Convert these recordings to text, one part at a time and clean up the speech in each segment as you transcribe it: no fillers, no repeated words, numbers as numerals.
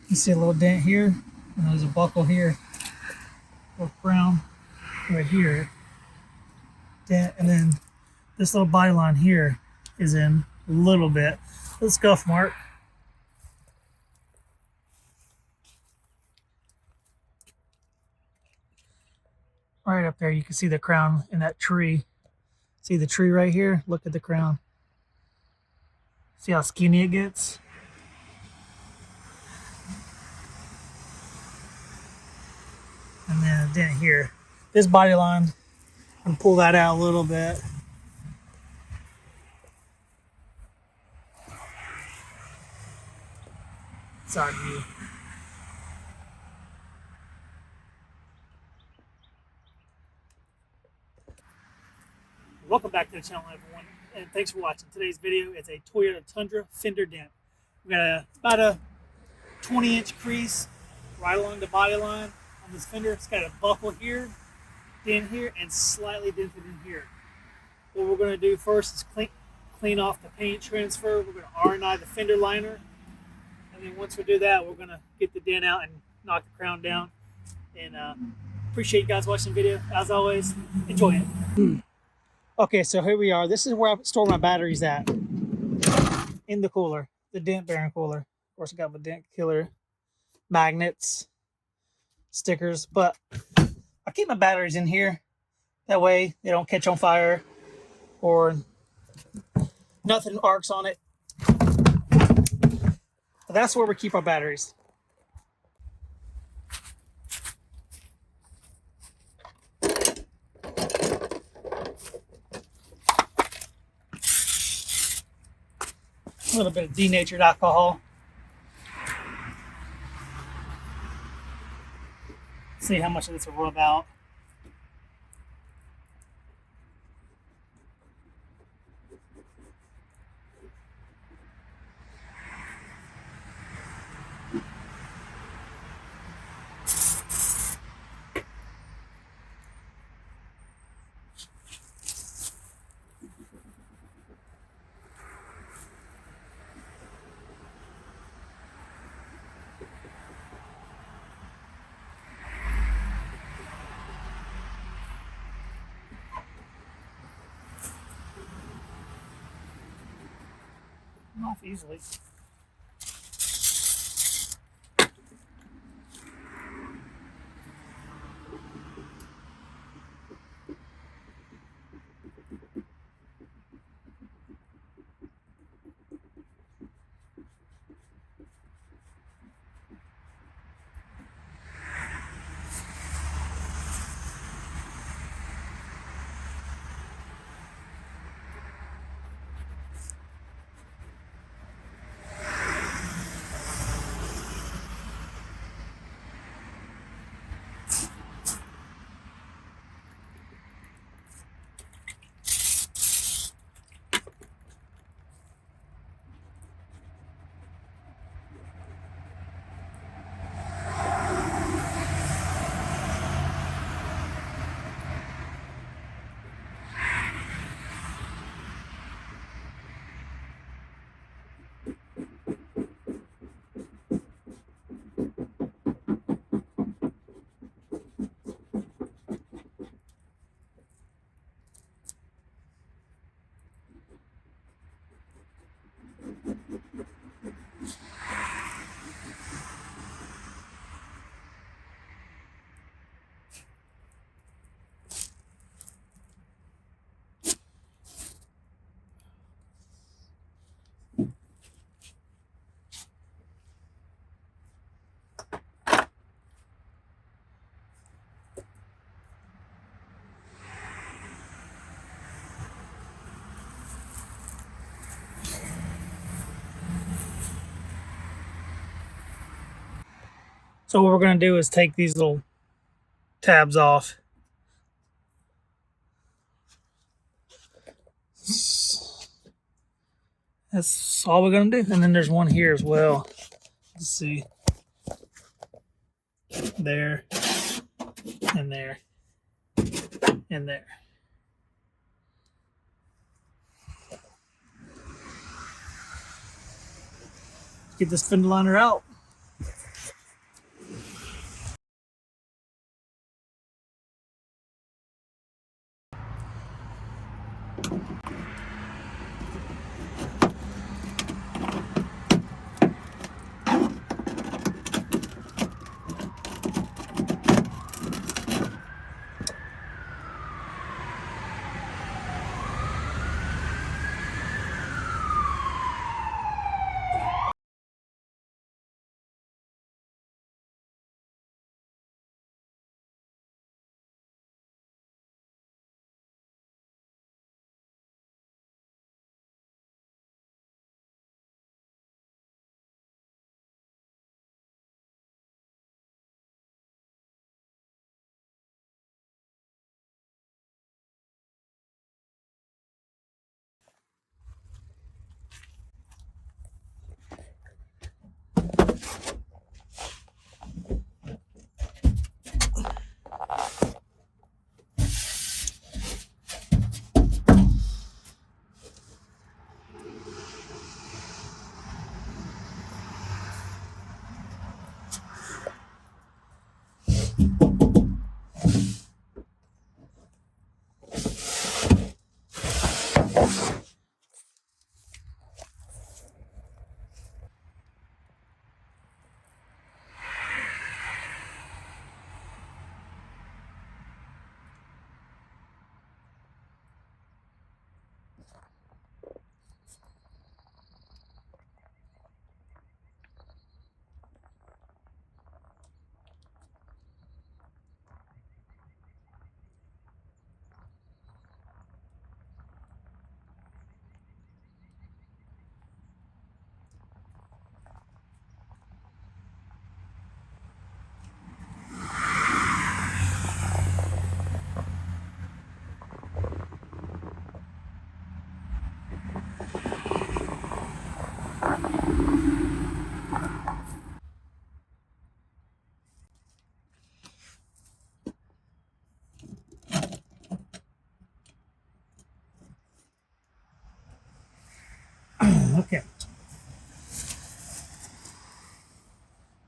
You see a little dent here, and there's a buckle here, little crown right here, dent, and then this little body line here is in a little bit. Little scuff mark. Right up there, you can see the crown in that tree. See the tree right here? Look at the crown. See how skinny it gets? And then a dent here. This body line, I'm gonna pull that out a little bit. Side view. Welcome back to the channel, everyone, and thanks for watching. Today's video is a Toyota Tundra fender dent. We got about a 20-inch crease right along the body line on this fender. It's got a buckle here, dent here, and slightly dented in here. What we're going to do first is clean off the paint transfer. We're going to R&I the fender liner, and then once we do that, we're going to get the dent out and knock the crown down. And appreciate you guys watching the video. As always, enjoy it. Okay, so here we are. This is where I store my batteries at, in the cooler, the dent bearing cooler. Of course, I got my dent killer, magnets, stickers, but I keep my batteries in here. That way they don't catch on fire or nothing arcs on it. But that's where we keep our batteries. A little bit of denatured alcohol. See how much of this will rub out. Off easily. So what we're going to do is take these little tabs off. That's all we're going to do. And then there's one here as well. Let's see. There. And there. And there. Get this fender liner out.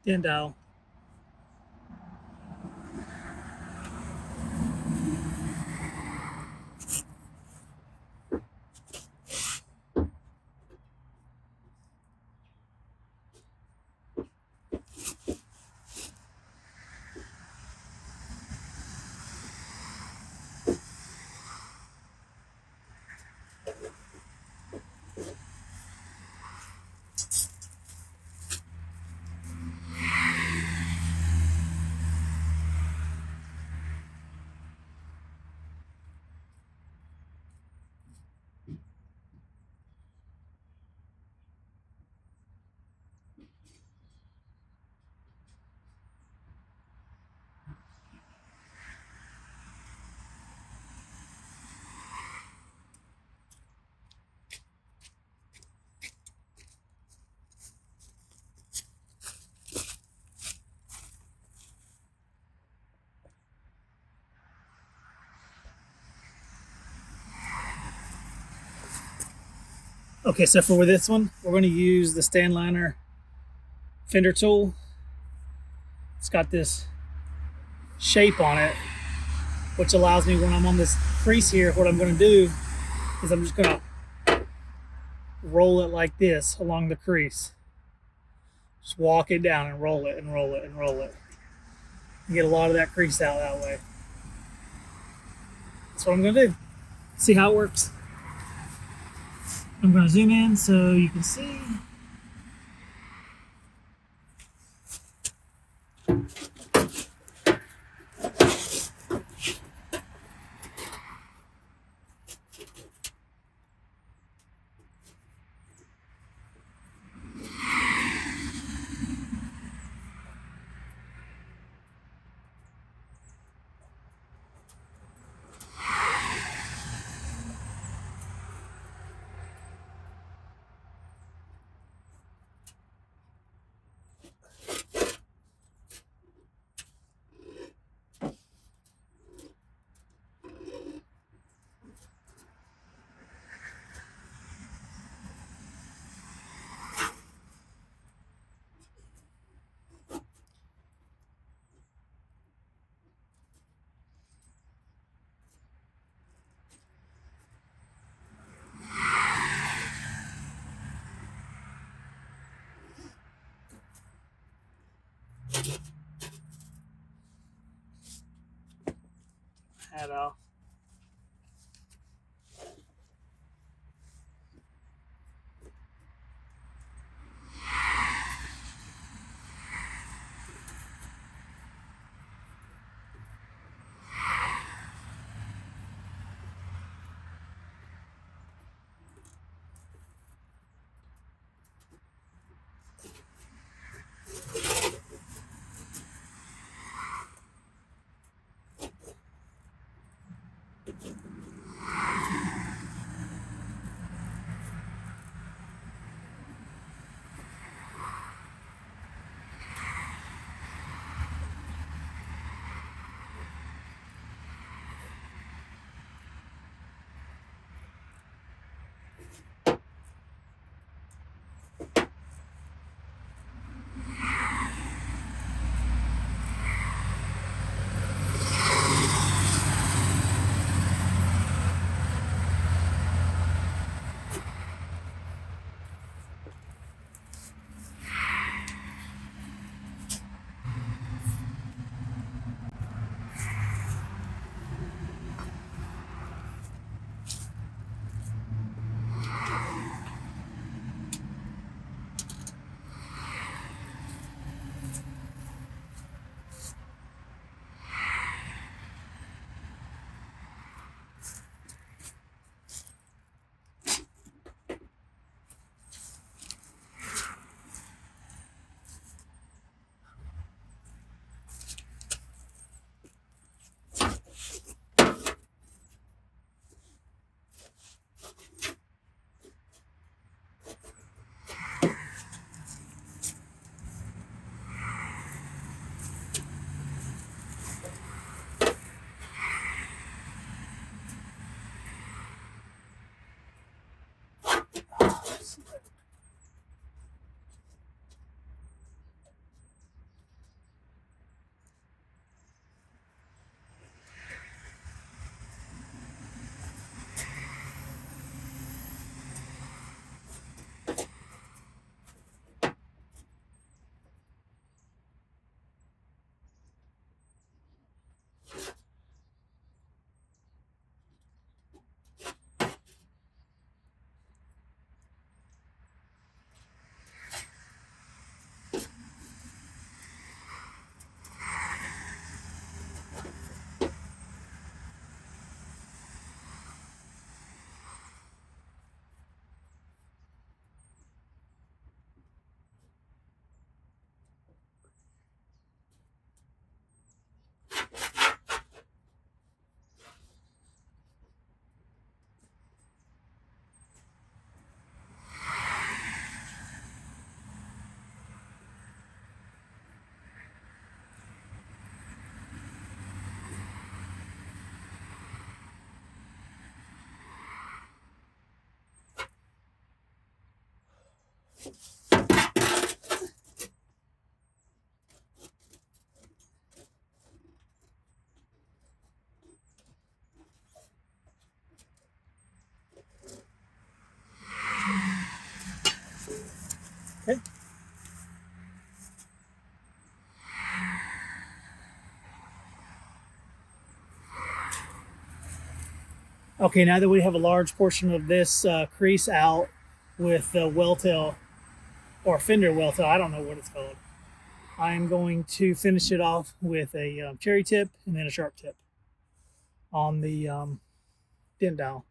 dent dial. Okay, so for this one, we're going to use the Stanliner Fender tool. It's got this shape on it, which allows me when I'm on this crease here, what I'm going to do is I'm just going to roll it like this along the crease. Just walk it down and roll it and roll it and roll it. And get a lot of that crease out that way. That's what I'm going to do. See how it works. I'm going to zoom in so you can see. Hat off. Okay. Okay, now that we have a large portion of this crease out with the well tail or fender well tail, I don't know what it's called, I'm going to finish it off with a cherry tip and then a sharp tip on the dent dial.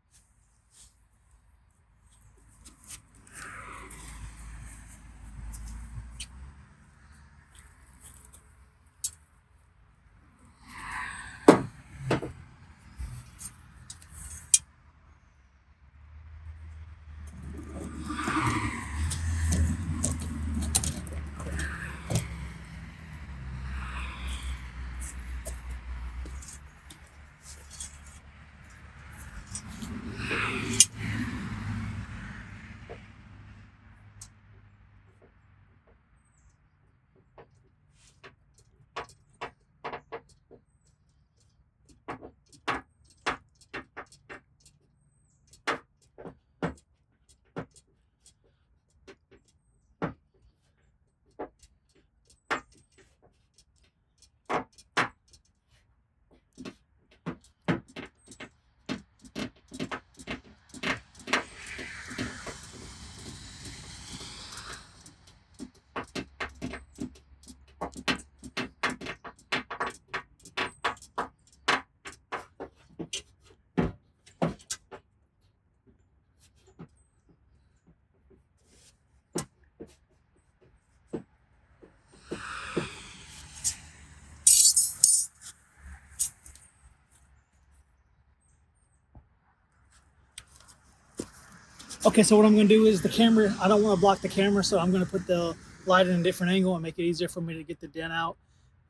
Okay, so what I'm going to do is the camera, I don't want to block the camera, so I'm going to put the light in a different angle and make it easier for me to get the dent out.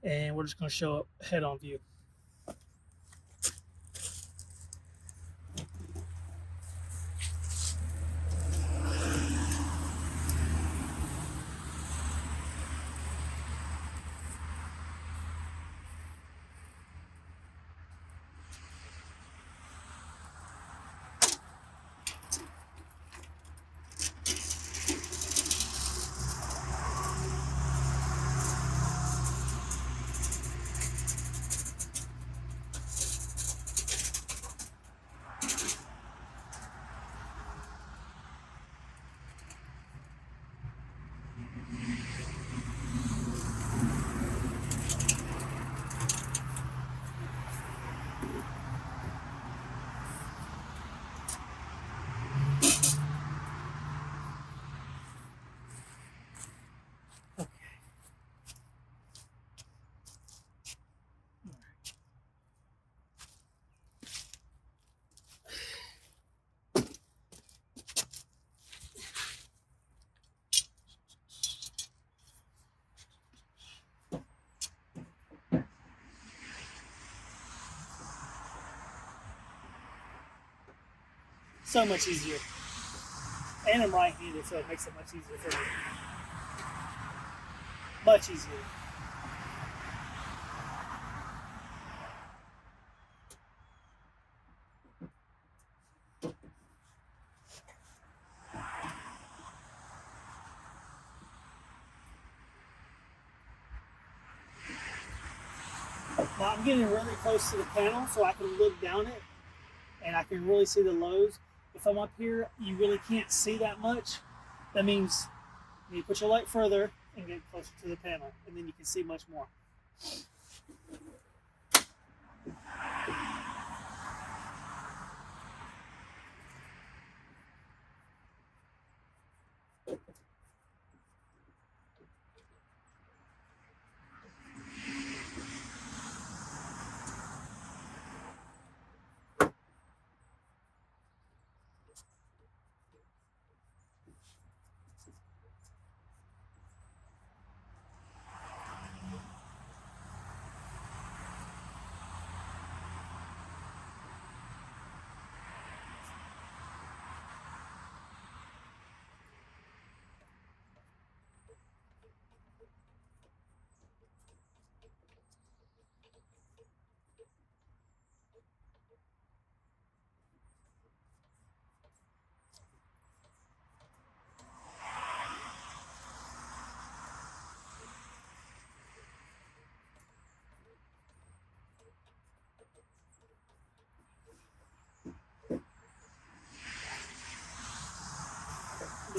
And we're just going to show it head on view. So much easier. And I'm right-handed, so it makes it much easier for me. Much easier. Now I'm getting really close to the panel so I can look down it and I can really see the lows. If I'm up here, you really can't see that much. That means you need to put your light further and get closer to the panel, and then you can see much more.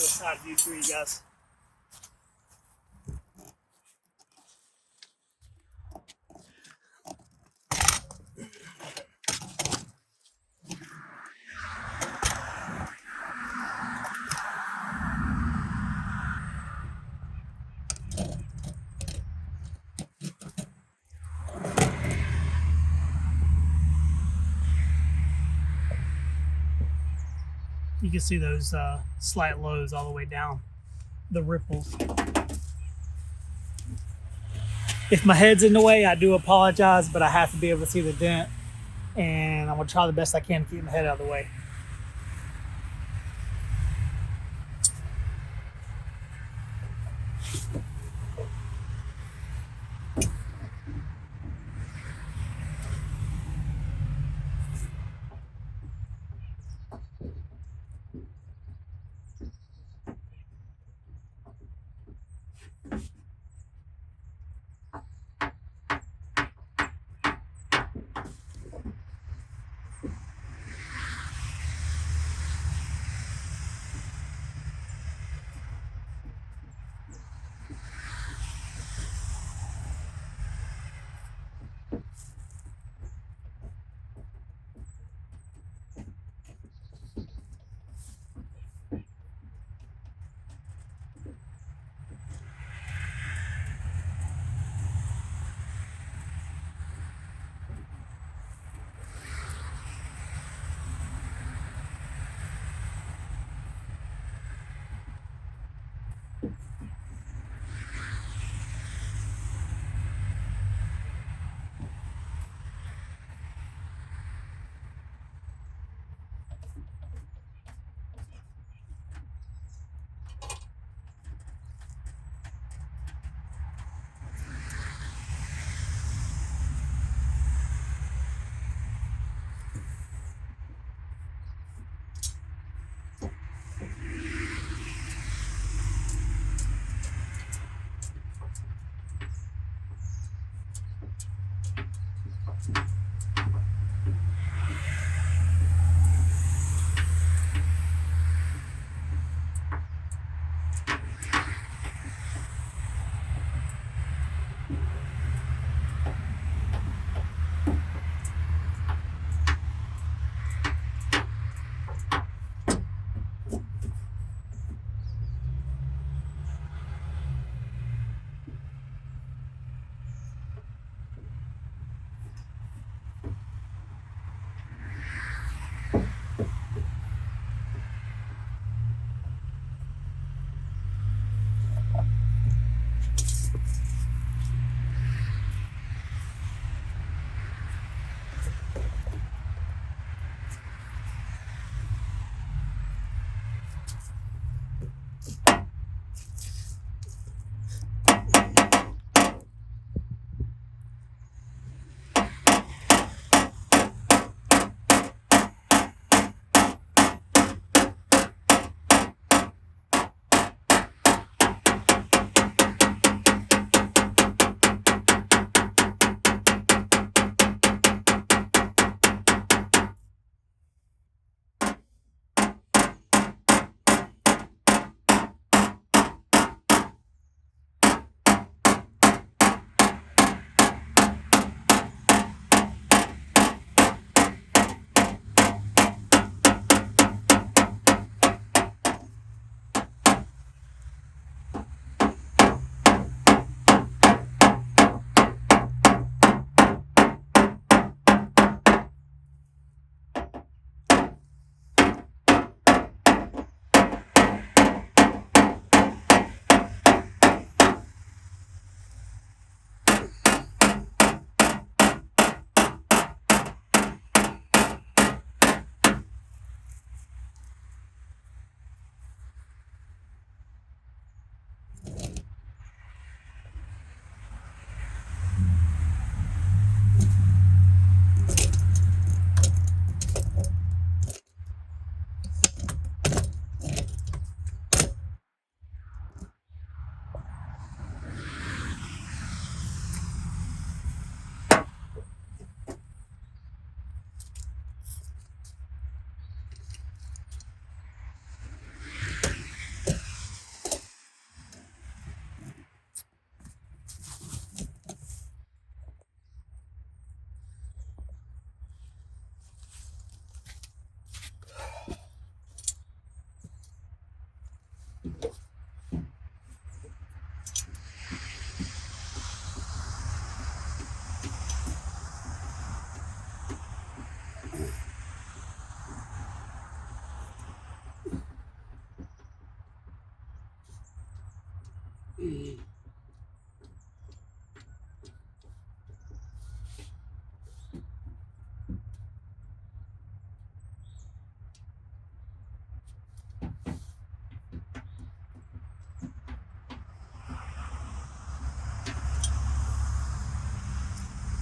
do a side view for you guys. You can see those slight lows all the way down, the ripples. If my head's in the way, I do apologize, but I have to be able to see the dent, and I'm gonna try the best I can to keep my head out of the way.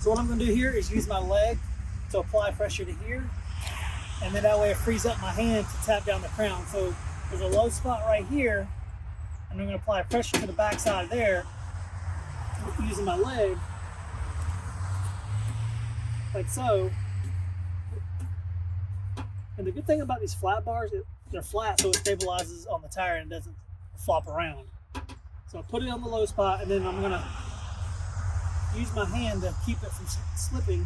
So what I'm going to do here is use my leg to apply pressure to here, and then that way it frees up my hand to tap down the crown. So there's a low spot right here, and I'm going to apply pressure to the back side there using my leg, like so. And the good thing about these flat bars, they're flat, so it stabilizes on the tire and it doesn't flop around. So I put it on the low spot, and then I'm going to use my hand to keep it from slipping,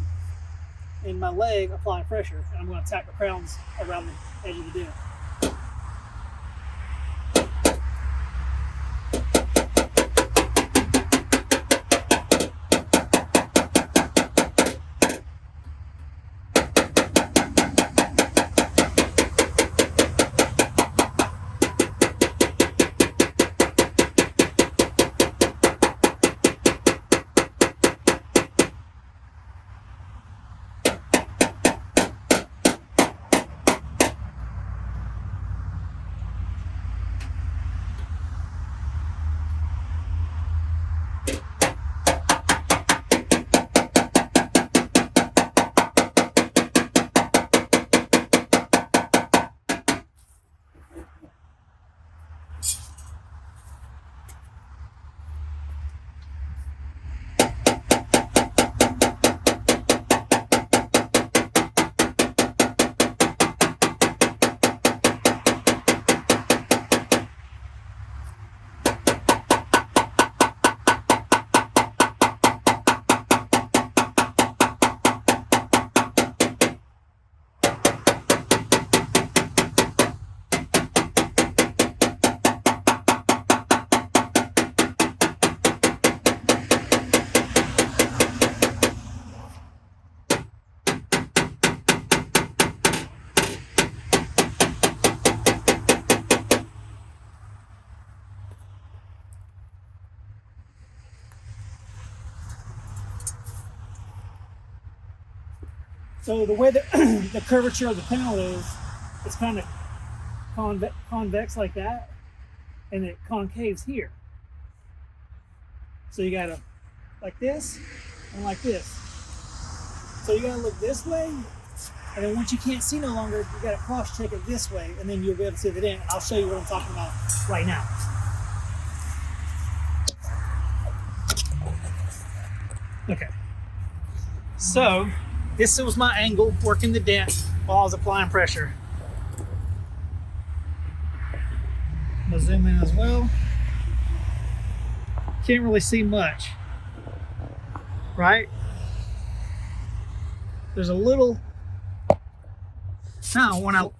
and my leg applying pressure, and I'm going to tack the crowns around the edge of the dent. So the way that the curvature of the panel is, it's kind of convex like that, and it concaves here. So you gotta, like this, and like this. So you gotta look this way, and then once you can't see no longer, you gotta cross check it this way, and then you'll be able to see the dent. And I'll show you what I'm talking about right now. Okay. So this was my angle working the dent while I was applying pressure. I'm gonna zoom in as well. Can't really see much, right? There's a little. Now,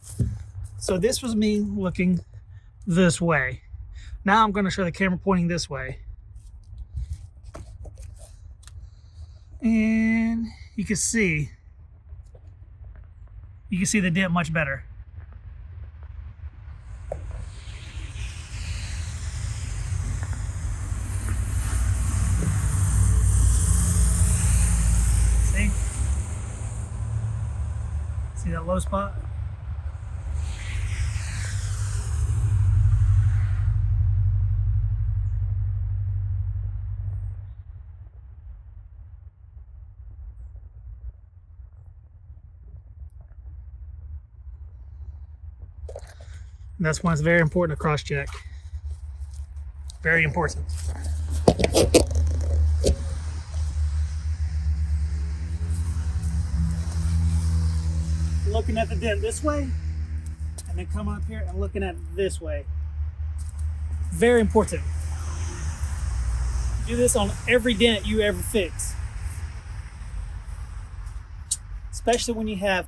so this was me looking this way. Now I'm going to show the camera pointing this way. And you can see the dent much better. See that low spot? And that's why it's very important to cross check. Very important. Looking at the dent this way, and then coming up here and looking at it this way. Very important. Do this on every dent you ever fix. Especially when you have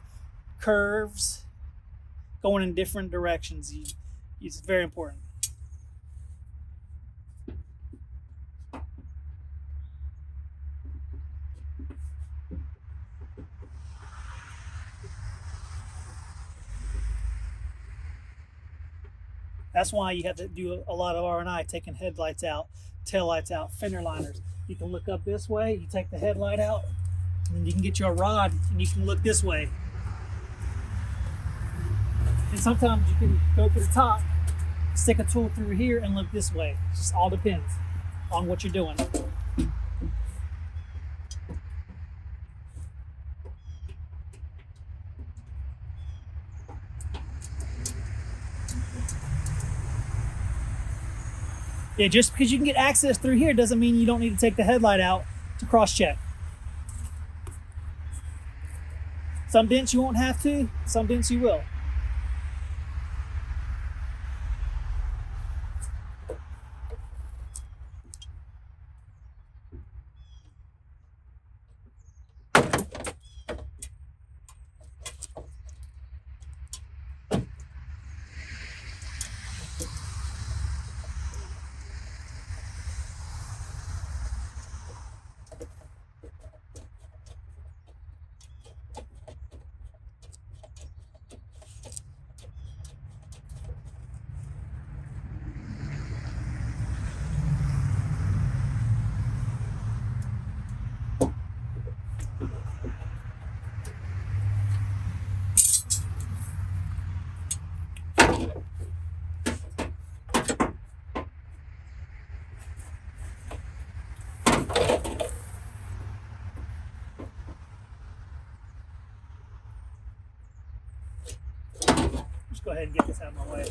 curves going in different directions. It's very important. That's why you have to do a lot of R&I, taking headlights out, tail lights out, fender liners. You can look up this way, you take the headlight out, and then you can get your rod and you can look this way. And sometimes you can go to the top, stick a tool through here and look this way. It just all depends on what you're doing. Yeah, just because you can get access through here doesn't mean you don't need to take the headlight out to cross-check. Some dents you won't have to, some dents you will. Just go ahead and get this out of my way.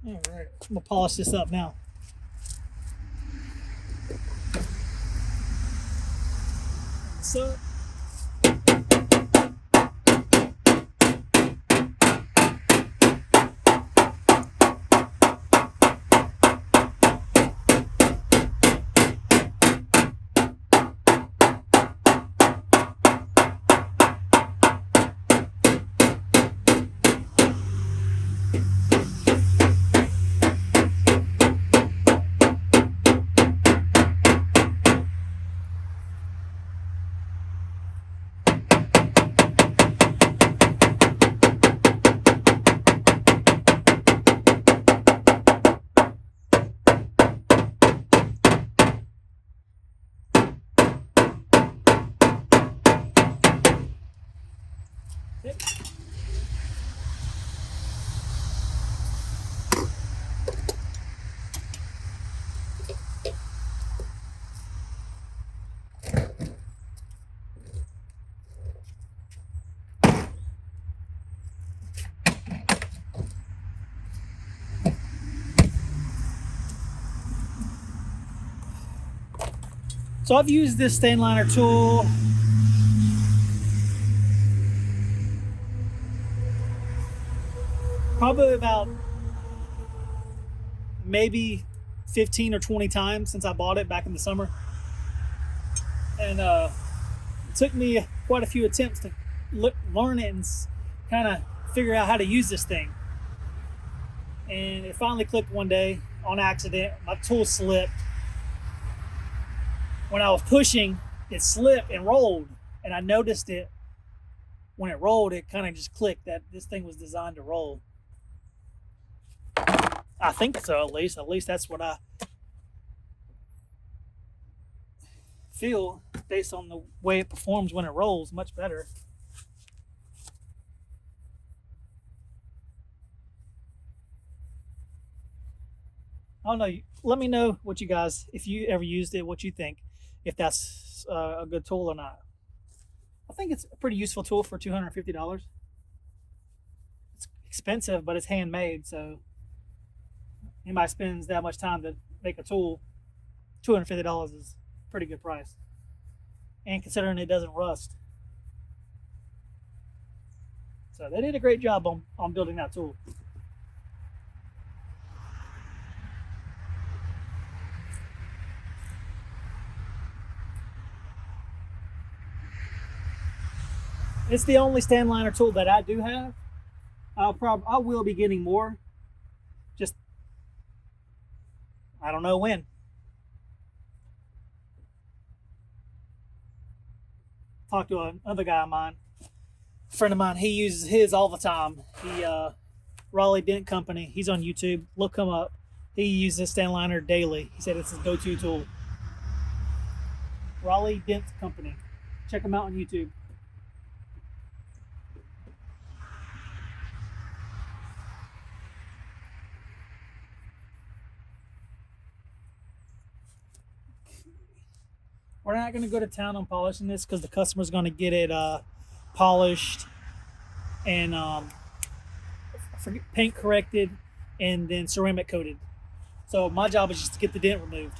All right, I'm gonna polish this up now. So So I've used this Stanliner tool probably about maybe 15 or 20 times since I bought it back in the summer. And it took me quite a few attempts to learn it and kind of figure out how to use this thing. And it finally clicked one day on accident. My tool slipped. When I was pushing, it slipped and rolled. And I noticed it when it rolled, it kind of just clicked that this thing was designed to roll. I think so, at least. At least that's what I feel based on the way it performs when it rolls. Much better. I don't know. Let me know what you guys, if you ever used it, what you think, if that's a good tool or not. I think it's a pretty useful tool for $250. It's expensive, but it's handmade, so anybody spends that much time to make a tool, $250 is a pretty good price. And considering it doesn't rust. So they did a great job on building that tool. It's the only Stanliner tool that I do have. I will be getting more. Just, I don't know when. Talked to another guy of mine, a friend of mine. He uses his all the time. He Raleigh Dent Company. He's on YouTube. Look him up. He uses Stanliner daily. He said it's his go-to tool. Raleigh Dent Company. Check him out on YouTube. We're not going to go to town on polishing this because the customer's going to get it polished and paint corrected and then ceramic coated. So my job is just to get the dent removed.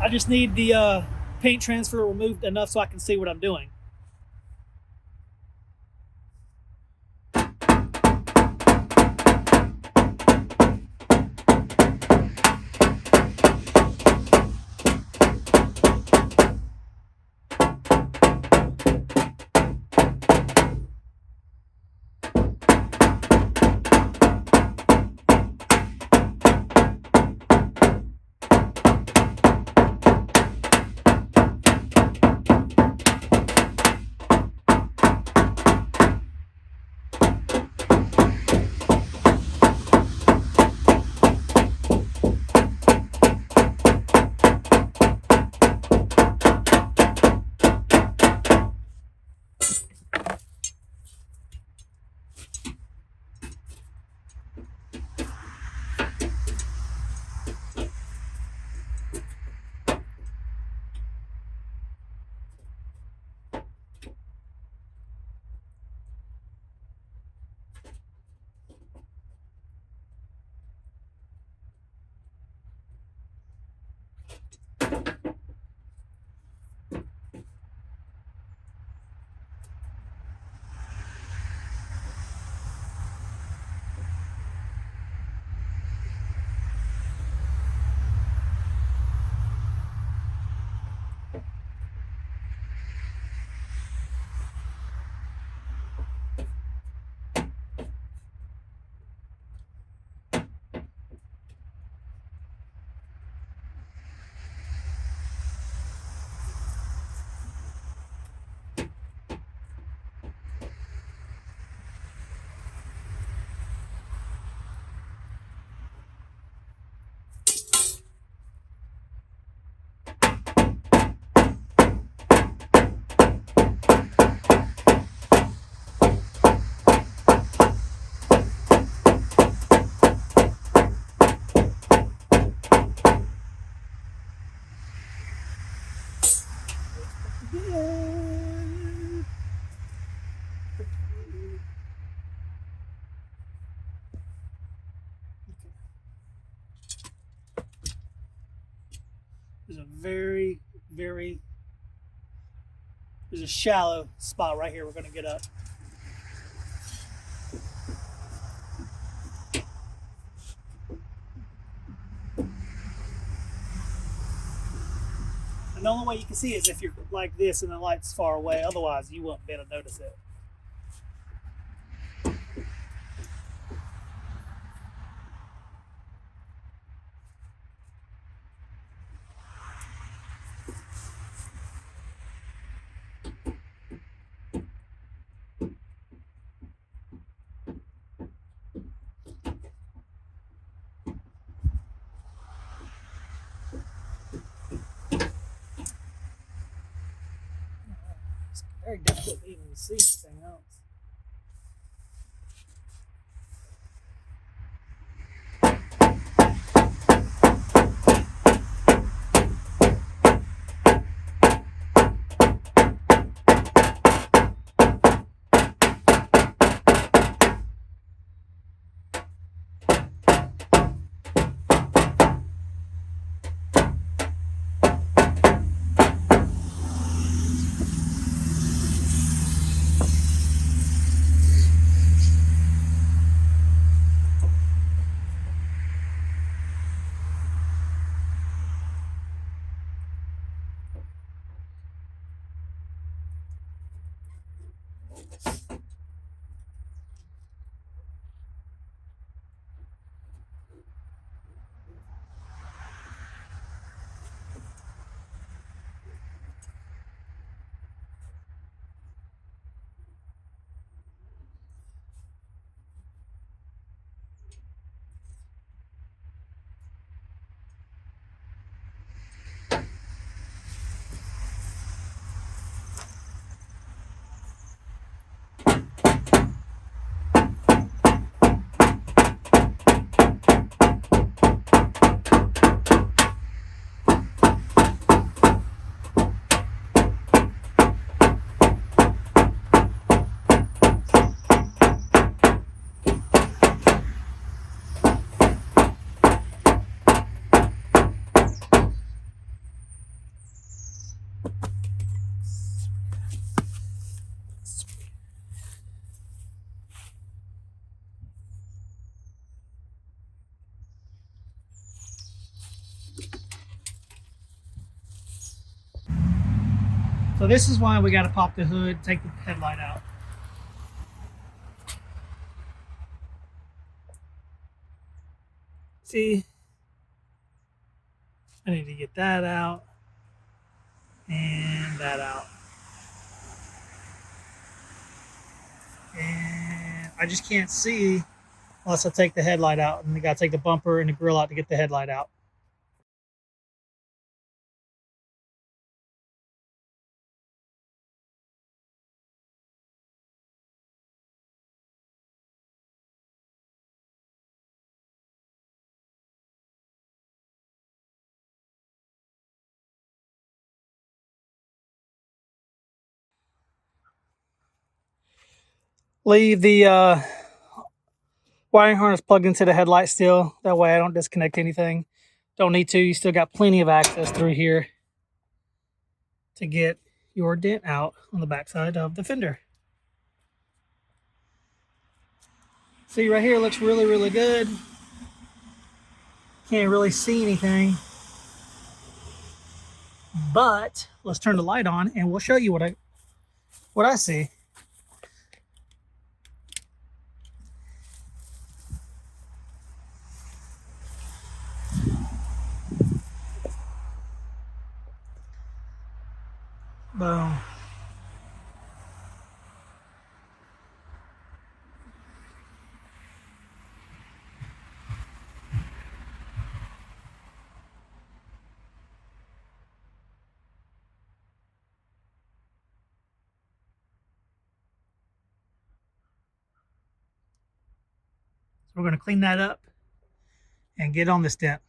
I just need the paint transfer removed enough so I can see what I'm doing. There's a there's a shallow spot right here we're going to get up. And the only way you can see it is if you're like this and the light's far away. Otherwise, you won't be able to notice it. It's very difficult to even see anything else. So this is why we got to pop the hood, take the headlight out. See, I need to get that out and that out. And I just can't see unless I take the headlight out, and I got to take the bumper and the grill out to get the headlight out. Leave the wiring harness plugged into the headlight still. That way I don't disconnect anything. Don't need to. You still got plenty of access through here to get your dent out on the backside of the fender. See, right here looks really, really good. Can't really see anything. But let's turn the light on and we'll show you what I see. Boom. So we're going to clean that up and get on this dent.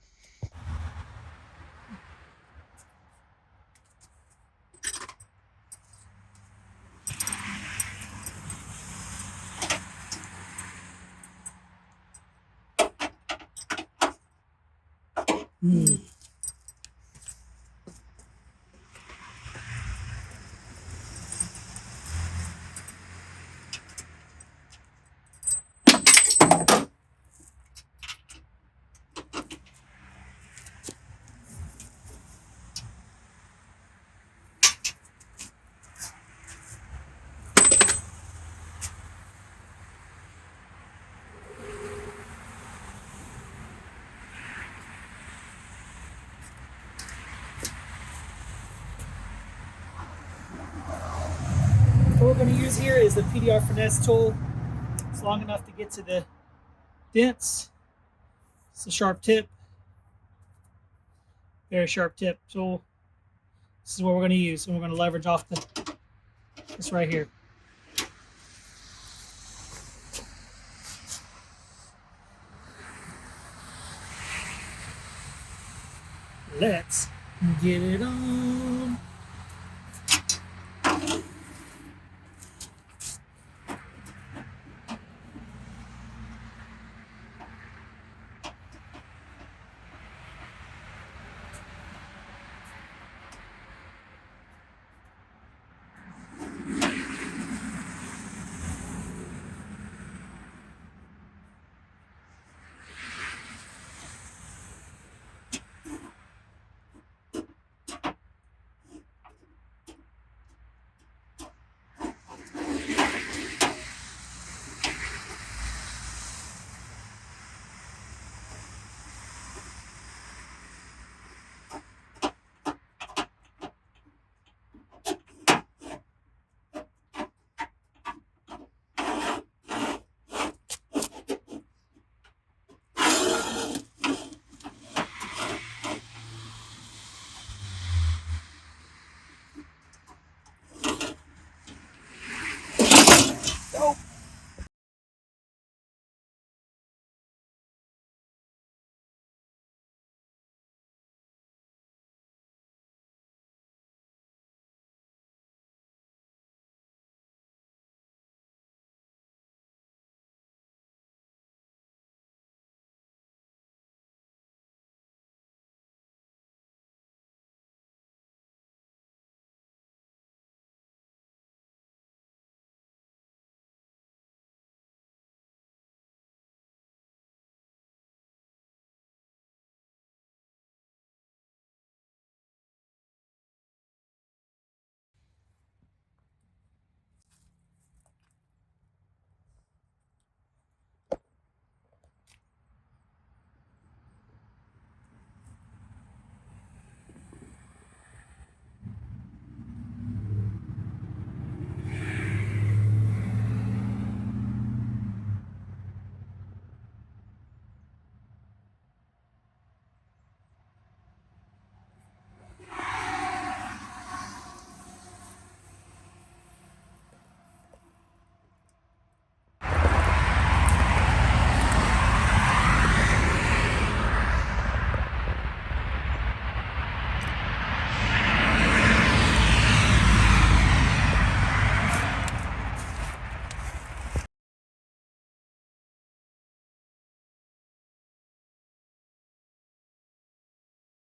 we're going to use here is the PDR Finesse tool. It's long enough to get to the dents. It's a sharp tip, very sharp tip tool. This is what we're going to use, and we're going to leverage off this right here. Let's get it on.